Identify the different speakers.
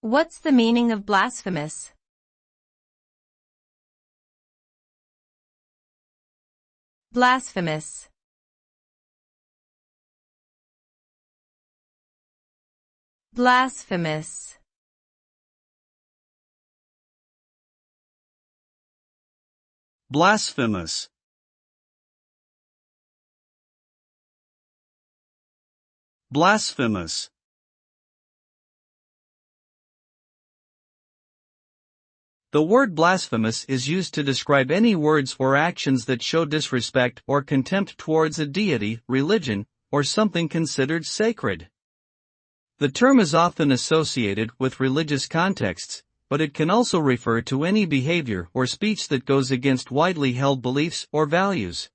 Speaker 1: What's the meaning of blasphemous? Blasphemous. Blasphemous.
Speaker 2: Blasphemous. Blasphemous. The word blasphemous is used to describe any words or actions that show disrespect or contempt towards a deity, religion, or something considered sacred. The term is often associated with religious contexts, but it can also refer to any behavior or speech that goes against widely held beliefs or values.